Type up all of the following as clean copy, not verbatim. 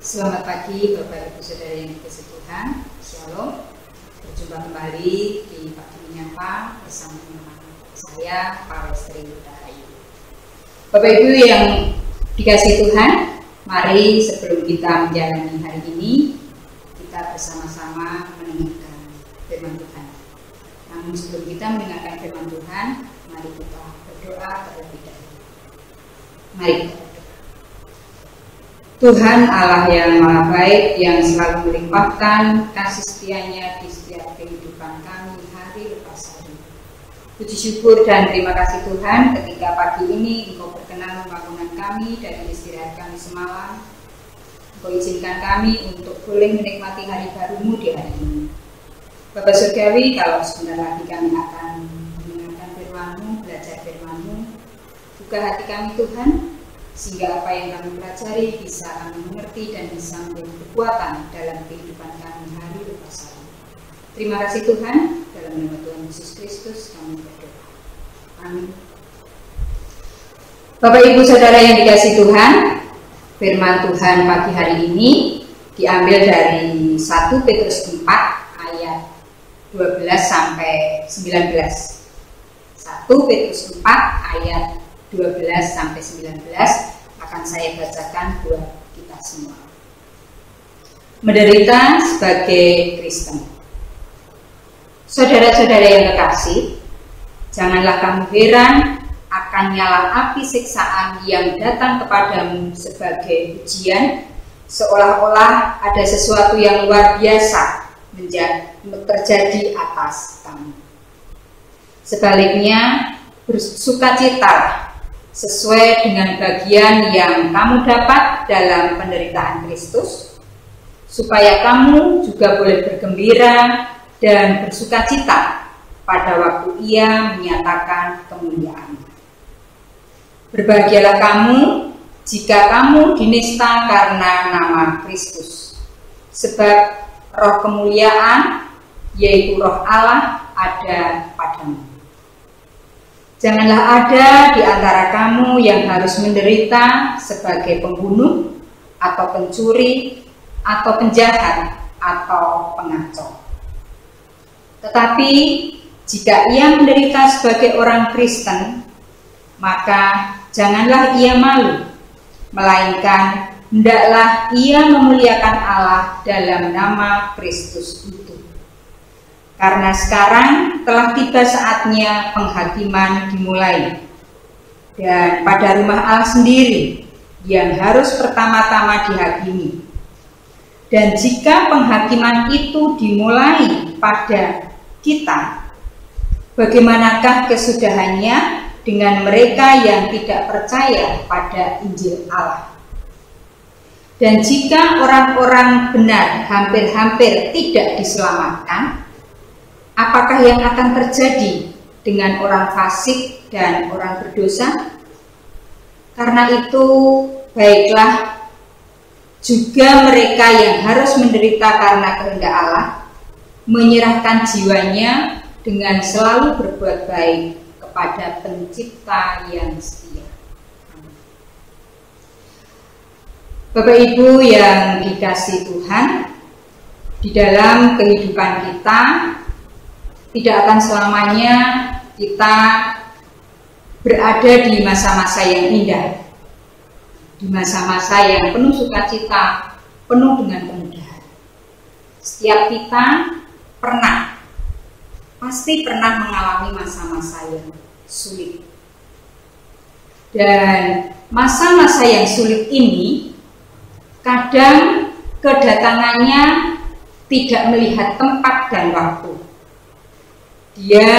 Selamat pagi Bapak Ibu Saudara yang dikasihi Tuhan. Shalom. Berjumpa kembali di Pagi Menyapa bersama saya Pak Lestri Rahayu. Bapak Ibu yang dikasihi Tuhan, mari sebelum kita menjalani hari ini, kita bersama-sama mendengarkan firman Tuhan. Namun sebelum kita mendengarkan firman Tuhan, mari kita berdoa terlebih dahulu. Mari kita berdoa. Tuhan Allah yang Maha Baik, yang selalu melimpahkan kasih setianya di setiap kehidupan kami hari lepas hari. Puji syukur dan terima kasih Tuhan, ketika pagi ini Engkau berkenan membangunkan kami dari istirahat kami semalam. Engkau izinkan kami untuk boleh menikmati hari baru-Mu di hari ini. Bapak Surgawi, kalau sebentar lagi kami akan mendengarkan firman-Mu, belajar firman-Mu, buka hati kami Tuhan, sehingga apa yang kami pelajari bisa kami mengerti dan bisa menjadi kekuatan dalam kehidupan kami hari lepas hari. Terima kasih Tuhan, dalam nama Tuhan Yesus Kristus kami berdoa. Amin. Bapak Ibu Saudara yang dikasihi Tuhan, firman Tuhan pagi hari ini diambil dari 1 Petrus 4 ayat 12 sampai 19. 1 Petrus 4 ayat 12 sampai 19 akan saya bacakan buat kita semua. Menderita sebagai Kristen. Saudara-saudara yang kekasih, janganlah kamu heran akan nyala api siksaan yang datang kepadamu sebagai ujian, seolah-olah ada sesuatu yang luar biasa terjadi atas kamu. Sebaliknya, bersukacitalah sesuai dengan bagian yang kamu dapat dalam penderitaan Kristus, supaya kamu juga boleh bergembira dan bersukacita pada waktu Ia menyatakan kemuliaan. Berbahagialah kamu jika kamu dinista karena nama Kristus, sebab roh kemuliaan, yaitu roh Allah, ada padamu. Janganlah ada di antara kamu yang harus menderita sebagai pembunuh, atau pencuri, atau penjahat, atau pengacau. Tetapi jika ia menderita sebagai orang Kristen, maka janganlah ia malu, melainkan hendaklah ia memuliakan Allah dalam nama Kristus itu. Karena sekarang telah tiba saatnya penghakiman dimulai, dan pada rumah Allah sendiri yang harus pertama-tama dihakimi. Dan jika penghakiman itu dimulai pada kita, bagaimanakah kesudahannya dengan mereka yang tidak percaya pada Injil Allah? Dan jika orang-orang benar hampir-hampir tidak diselamatkan, apakah yang akan terjadi dengan orang fasik dan orang berdosa? Karena itu, baiklah juga mereka yang harus menderita karena kehendak Allah, menyerahkan jiwanya dengan selalu berbuat baik kepada Pencipta yang setia. Bapak Ibu yang dikasihi Tuhan, di dalam kehidupan kita tidak akan selamanya kita berada di masa-masa yang indah, di masa-masa yang penuh sukacita, penuh dengan kemudahan. Setiap kita pasti pernah mengalami masa-masa yang sulit. Dan masa-masa yang sulit ini kadang kedatangannya tidak melihat tempat dan waktu. Dia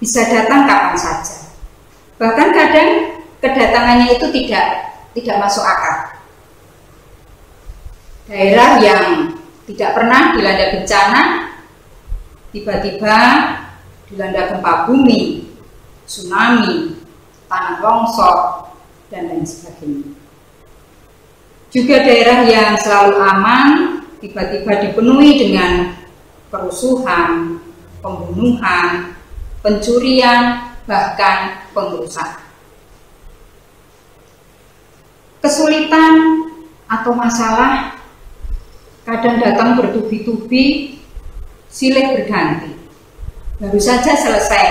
bisa datang kapan saja. Bahkan kadang kedatangannya itu tidak masuk akal. Daerah yang tidak pernah dilanda bencana, tiba-tiba dilanda gempa bumi, tsunami, tanah longsor, dan lain sebagainya. Juga daerah yang selalu aman, tiba-tiba dipenuhi dengan kerusuhan, pembunuhan, pencurian, bahkan pengerusakan. Kesulitan atau masalah kadang datang bertubi-tubi, silih berganti. Baru saja selesai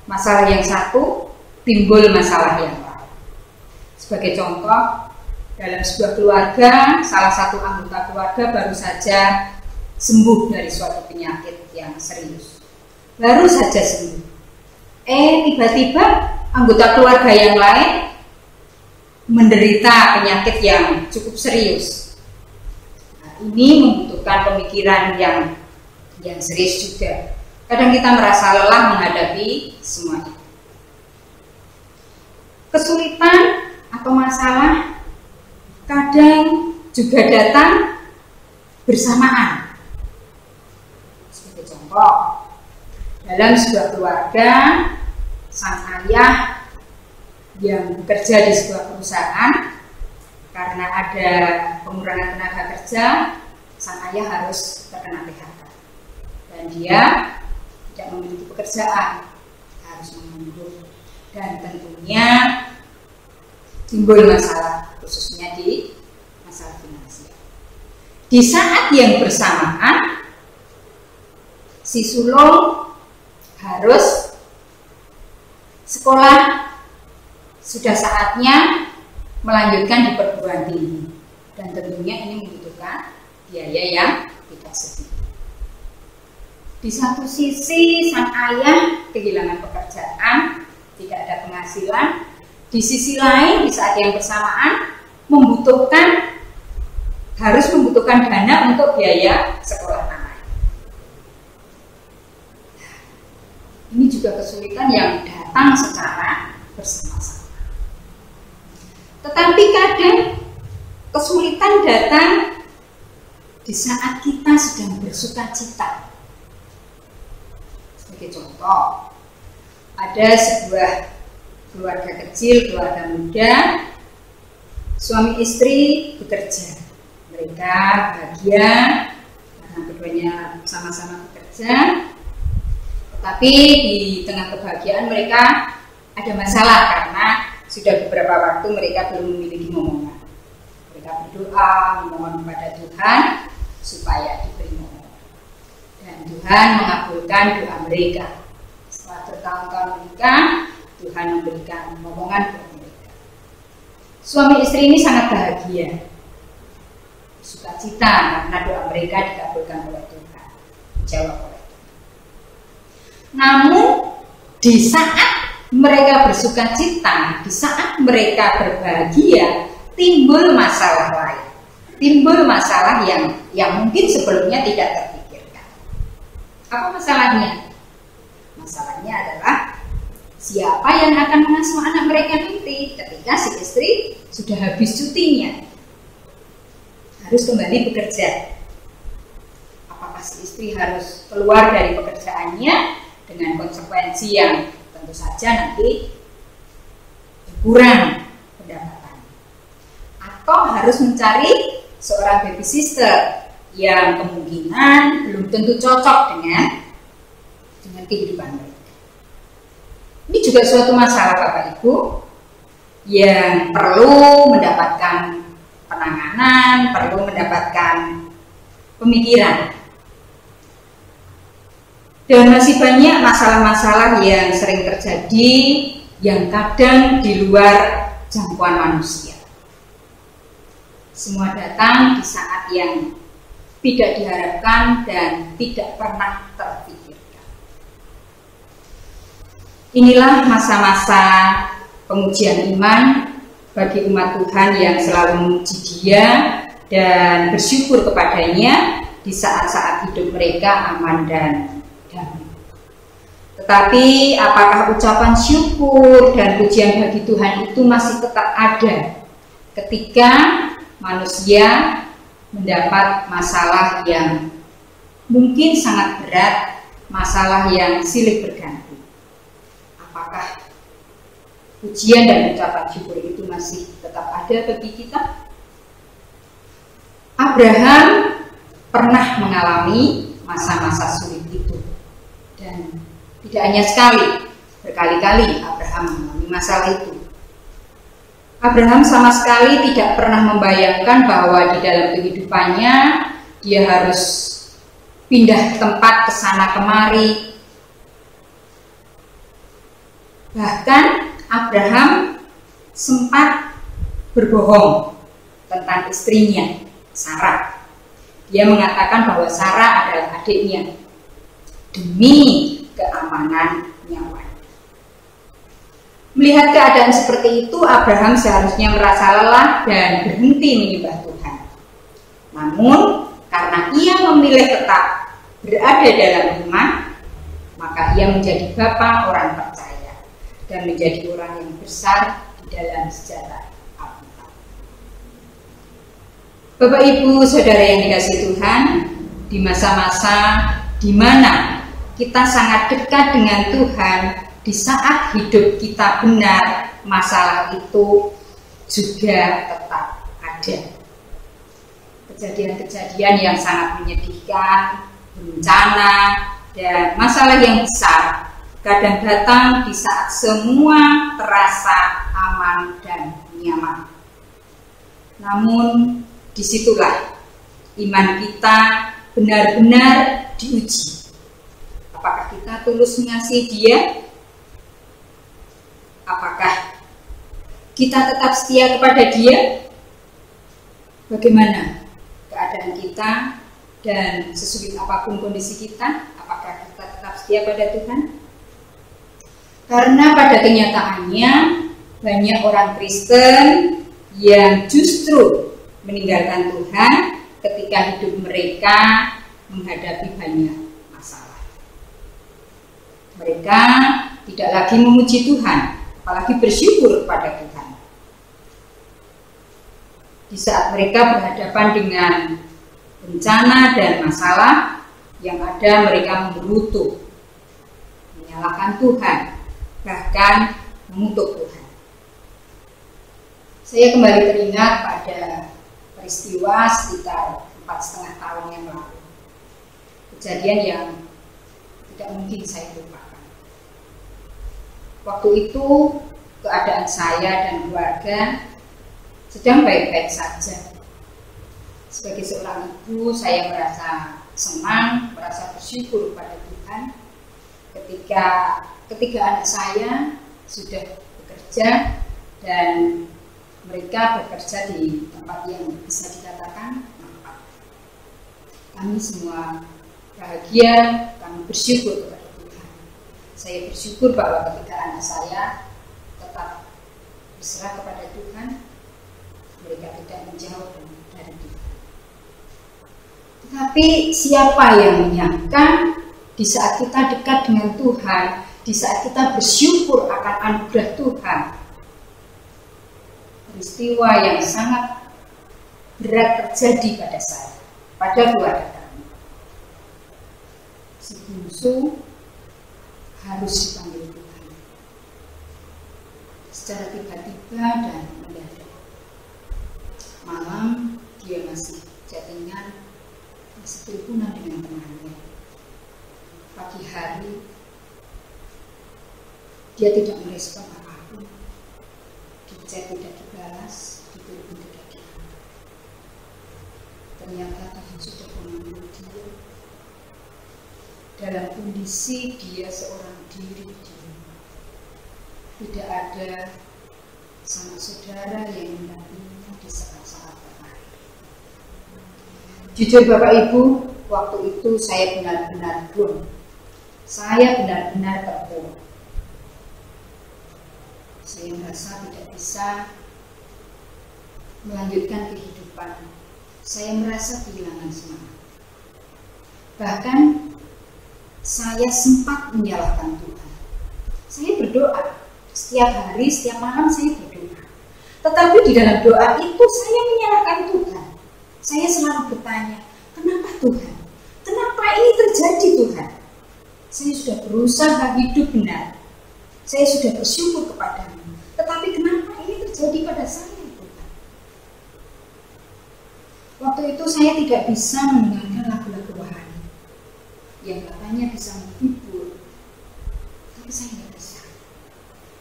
masalah yang satu, timbul masalah yang lain. Sebagai contoh, dalam sebuah keluarga, salah satu anggota keluarga baru saja sembuh dari suatu penyakit yang serius. Baru saja sembuh. Tiba-tiba anggota keluarga yang lain menderita penyakit yang cukup serius. Nah, ini membutuhkan pemikiran yang serius juga. Kadang kita merasa lelah menghadapi semua itu. Kesulitan atau masalah kadang juga datang bersamaan. Sebagai contoh, dalam sebuah keluarga, sang ayah yang bekerja di sebuah perusahaan, karena ada pengurangan tenaga kerja, sang ayah harus terkena PHK dan dia tidak memiliki pekerjaan, harus menganggur, dan tentunya timbul masalah, khususnya di masalah finansial. Di saat yang bersamaan, si sulung harus sekolah, sudah saatnya melanjutkan di perguruan tinggi, dan tentunya ini membutuhkan biaya yang tidak sedikit. Di satu sisi sang ayah kehilangan pekerjaan, tidak ada penghasilan. Di sisi lain, di saat yang bersamaan harus membutuhkan dana untuk biaya sekolah anak. Ini juga kesulitan yang datang secara bersama-sama. Tetapi kadang kesulitan datang di saat kita sedang bersukacita. Sebagai contoh, ada sebuah keluarga kecil, keluarga muda, suami istri bekerja. Mereka bahagia karena keduanya sama-sama bekerja. Tetapi di tengah kebahagiaan mereka ada masalah karena sudah beberapa waktu mereka belum memiliki momongan. Mereka berdoa, memohon kepada Tuhan supaya diberi momongan. Dan Tuhan mengabulkan doa mereka. Setelah bertahun-tahun menikah, Tuhan memberikan momongan buat mereka. Suami istri ini sangat bahagia, sukacita karena doa mereka dikabulkan oleh Tuhan, dijawab oleh Tuhan. Namun di saat mereka bersukacita, di saat mereka berbahagia, timbul masalah lain, timbul masalah yang mungkin sebelumnya tidak terpikirkan. Apa masalahnya? Masalahnya adalah siapa yang akan mengasuh anak mereka nanti ketika si istri sudah habis cutinya, harus kembali bekerja. Apakah si istri harus keluar dari pekerjaannya dengan konsekuensi yang tentu saja nanti kurang pendapatan, atau harus mencari seorang baby sister yang kemungkinan belum tentu cocok dengan kehidupan mereka. Ini juga suatu masalah Bapak Ibu yang perlu mendapatkan penanganan, perlu mendapatkan pemikiran. Dan masih banyak masalah-masalah yang sering terjadi yang kadang di luar jangkauan manusia. Semua datang di saat yang tidak diharapkan dan tidak pernah terpikirkan. Inilah masa-masa pengujian iman bagi umat Tuhan yang selalu memuji Dia dan bersyukur kepadanya di saat-saat hidup mereka aman dan damai. Tetapi apakah ucapan syukur dan pujian bagi Tuhan itu masih tetap ada ketika manusia mendapat masalah yang mungkin sangat berat, masalah yang silih berganti? Apakah pujian dan ucapan syukur itu masih tetap ada bagi kita? Abraham pernah mengalami masa-masa sulit itu, dan tidak hanya sekali, berkali-kali Abraham mengalami masalah itu. Abraham sama sekali tidak pernah membayangkan bahwa di dalam kehidupannya dia harus pindah tempat ke sana kemari. Bahkan Abraham sempat berbohong tentang istrinya, Sarah. Dia mengatakan bahwa Sarah adalah adiknya demi keamanan nyawa. Melihat keadaan seperti itu, Abraham seharusnya merasa lelah dan berhenti menyembah Tuhan. Namun, karena ia memilih tetap berada dalam iman, maka ia menjadi bapa orang percaya dan menjadi orang yang besar di dalam sejarah Alkitab. Bapak Ibu Saudara yang dikasihi Tuhan, di masa-masa di mana kita sangat dekat dengan Tuhan, di saat hidup kita benar, masalah itu juga tetap ada. Kejadian-kejadian yang sangat menyedihkan, bencana, dan masalah yang besar kadang datang di saat semua terasa aman dan nyaman. Namun disitulah iman kita benar-benar diuji. Apakah kita tulus mengasihi Dia? Apakah kita tetap setia kepada Dia? Bagaimana keadaan kita dan sesulit apapun kondisi kita, apakah kita tetap setia pada Tuhan? Karena pada kenyataannya banyak orang Kristen yang justru meninggalkan Tuhan ketika hidup mereka menghadapi banyak masalah. Mereka tidak lagi memuji Tuhan, apalagi bersyukur kepada Tuhan. Di saat mereka berhadapan dengan bencana dan masalah yang ada, mereka mengerutu, menyalahkan Tuhan, bahkan mengutuk Tuhan. Saya kembali teringat pada peristiwa sekitar 4,5 tahun yang lalu. Kejadian yang tidak mungkin saya lupakan. Waktu itu keadaan saya dan keluarga sedang baik-baik saja. Sebagai seorang ibu, saya merasa senang, merasa bersyukur pada Tuhan ketika anak saya sudah bekerja dan mereka bekerja di tempat yang bisa dikatakan mampat. Kami semua bahagia, kami bersyukur kepada Tuhan. Saya bersyukur bahwa ketika anak saya tetap berserah kepada Tuhan, mereka tidak menjauh dari Tuhan. Tetapi siapa yang menyangka di saat kita dekat dengan Tuhan, di saat kita bersyukur akan anugerah Tuhan, peristiwa yang sangat berat terjadi pada saya, pada keluarga kami. Si bungsu harus dipanggil Tuhan secara tiba-tiba dan mendadak. Malam dia masih chattingan, masih teleponan dengan temannya. Pagi hari dia tidak merespon apapun, di chat tidak dibalas, di telepon tidak diangkat. Ternyata Tuhan sudah memanggil dia dalam kondisi dia seorang diri di rumah. Tidak ada sanak saudara yang mendampinginya di saat-saat terakhir. Jujur Bapak Ibu, waktu itu saya benar-benar down. Saya benar-benar terpuruk. Saya merasa tidak bisa melanjutkan kehidupan. Saya merasa kehilangan semangat. Bahkan saya sempat menyalahkan Tuhan. Saya berdoa setiap hari, setiap malam saya berdoa. Tetapi di dalam doa itu saya menyalahkan Tuhan. Saya selalu bertanya, kenapa Tuhan? Kenapa ini terjadi Tuhan? Saya sudah berusaha hidup benar. Saya sudah bersyukur kepadamu. Tetapi kenapa ini terjadi pada saya Tuhan? Waktu itu saya tidak bisa mendengarkan lagu-lagu rohani yang katanya bisa menghibur. Tapi saya tidak bisa.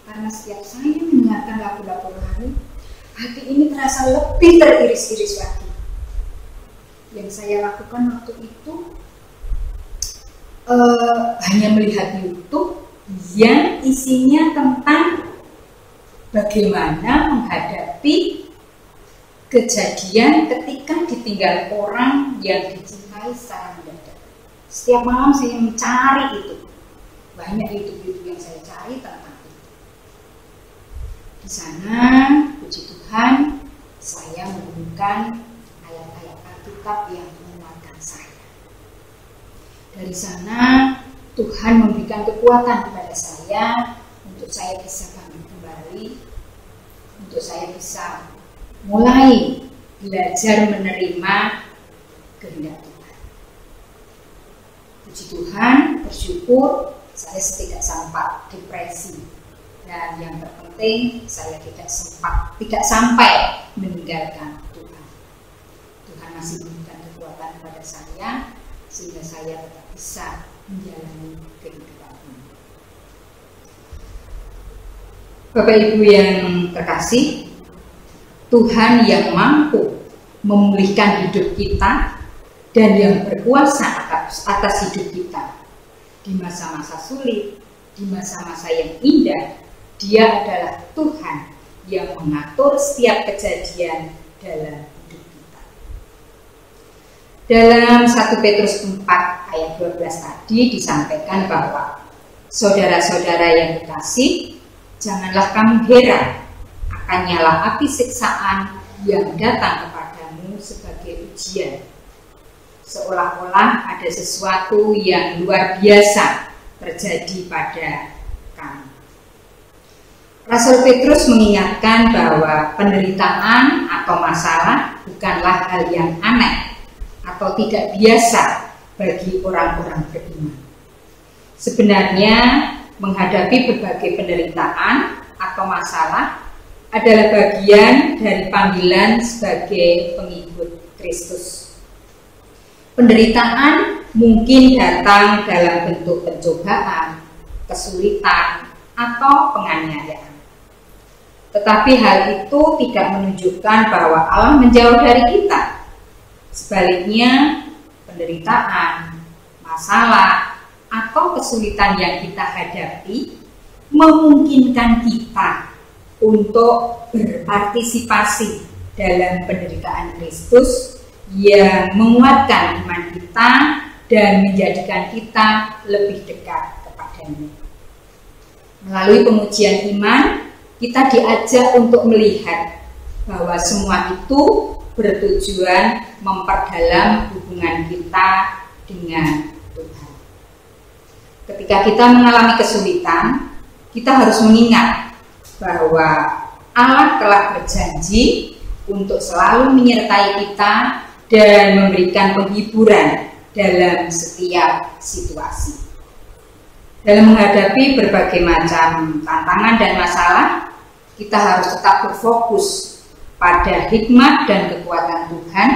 Karena setiap saya mendengarkan lagu-lagu rohani, hati ini terasa lebih teriris-iris lagi. Yang saya lakukan waktu itu hanya melihat YouTube yang isinya tentang bagaimana menghadapi kejadian ketika ditinggal orang yang dicintai secara mendadak. Setiap malam saya mencari itu. Banyak YouTube yang saya cari tentang itu. Di sana, puji Tuhan, saya menemukan ayat-ayat Alkitab yang menguatkan saya. Dari sana, Tuhan memberikan kekuatan kepada saya untuk saya bisa bangun kembali, untuk saya bisa mulai belajar menerima kehendak Tuhan. Puji Tuhan, bersyukur saya tidak sempat depresi, dan yang terpenting saya tidak sampai meninggalkan Tuhan. Tuhan masih memberikan kekuatan kepada saya sehingga saya tetap bisa menjalani kehidupan ini. Bapak Ibu yang terkasih, Tuhan yang mampu memulihkan hidup kita dan yang berkuasa atas hidup kita di masa-masa sulit, di masa-masa yang indah. Dia adalah Tuhan yang mengatur setiap kejadian dalam hidup kita. Dalam 1 Petrus 4 ayat 12 tadi disampaikan bahwa saudara-saudara yang dikasih, janganlah kamu heran akan nyala api siksaan yang datang kepadamu sebagai ujian, seolah-olah ada sesuatu yang luar biasa terjadi pada kami. Rasul Petrus mengingatkan bahwa penderitaan atau masalah bukanlah hal yang aneh atau tidak biasa bagi orang-orang beriman. Sebenarnya menghadapi berbagai penderitaan atau masalah adalah bagian dari panggilan sebagai pengikut Kristus. Penderitaan mungkin datang dalam bentuk pencobaan, kesulitan, atau penganiayaan. Tetapi hal itu tidak menunjukkan bahwa Allah menjauh dari kita. Sebaliknya, penderitaan, masalah, atau kesulitan yang kita hadapi memungkinkan kita untuk berpartisipasi dalam penderitaan Kristus yang menguatkan iman kita dan menjadikan kita lebih dekat kepadanya. Melalui pengujian iman, kita diajak untuk melihat bahwa semua itu bertujuan memperdalam hubungan kita dengan Tuhan. Ketika kita mengalami kesulitan, kita harus mengingat bahwa Allah telah berjanji untuk selalu menyertai kita dan memberikan penghiburan dalam setiap situasi. Dalam menghadapi berbagai macam tantangan dan masalah, kita harus tetap berfokus pada hikmat dan kekuatan Tuhan,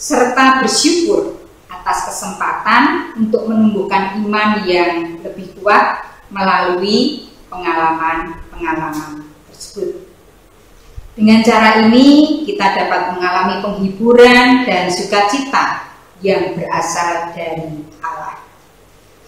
serta bersyukur atas kesempatan untuk menumbuhkan iman yang lebih kuat melalui pengalaman-pengalaman tersebut. Dengan cara ini, kita dapat mengalami penghiburan dan sukacita yang berasal dari Allah.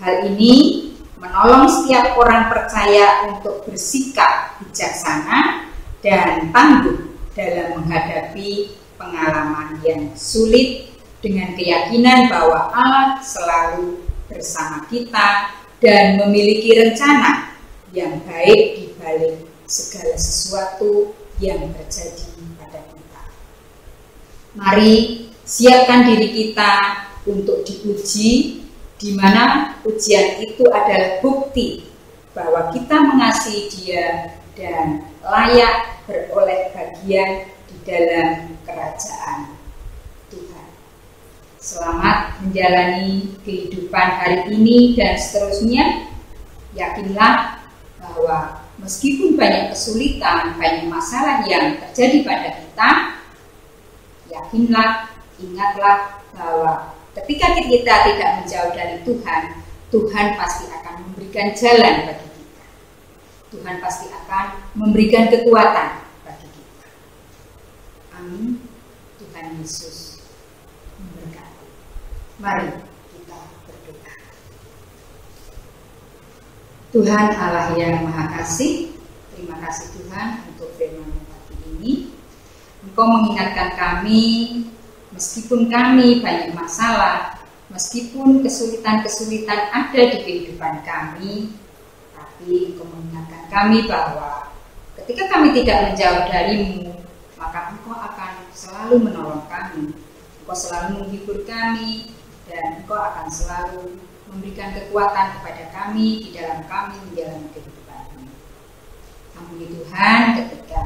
Hal ini menolong setiap orang percaya untuk bersikap bijaksana dan tangguh dalam menghadapi pengalaman yang sulit dengan keyakinan bahwa Allah selalu bersama kita dan memiliki rencana yang baik di balik segala sesuatu yang terjadi pada kita. Mari siapkan diri kita untuk diuji, di mana ujian itu adalah bukti bahwa kita mengasihi Dia dan layak beroleh bagian di dalam kerajaan Tuhan. Selamat menjalani kehidupan hari ini dan seterusnya. Yakinlah bahwa meskipun banyak kesulitan, banyak masalah yang terjadi pada kita, yakinlah, ingatlah bahwa ketika kita tidak menjauh dari Tuhan, Tuhan pasti akan memberikan jalan bagi kita. Tuhan pasti akan memberikan kekuatan bagi kita. Yesus memberkati. Mari kita berdoa. Tuhan Allah yang Maha Kasih, terima kasih Tuhan untuk firman pagi ini. Engkau mengingatkan kami, meskipun kami banyak masalah, meskipun kesulitan-kesulitan ada di kehidupan kami, tapi Engkau mengingatkan kami bahwa ketika kami tidak menjauh darimu, maka Engkau akan selalu menolong kami, Engkau selalu menghibur kami, dan Engkau akan selalu memberikan kekuatan kepada kami di dalam kami menjalani kehidupan ini. Ampuni Tuhan, ketika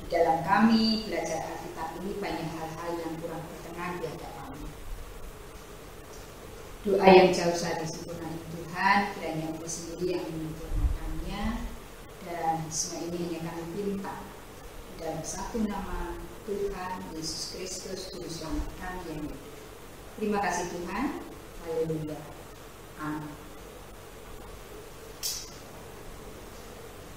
di dalam kami belajar Alkitab ini banyak hal-hal yang kurang berkenan di hadapan-Mu. Doa yang jauh dari sempurna Tuhan, kiranya Engkau sendiri yang menyempurnakannya, dan semua ini hanya kami minta dalam satu nama Tuhan Yesus Kristus, Juru Selamat kami yang hidup. Terima kasih Tuhan. Haleluya. Amin.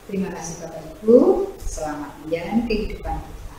Terima kasih Bapak Ibu. Selamat menjalani kehidupan kita.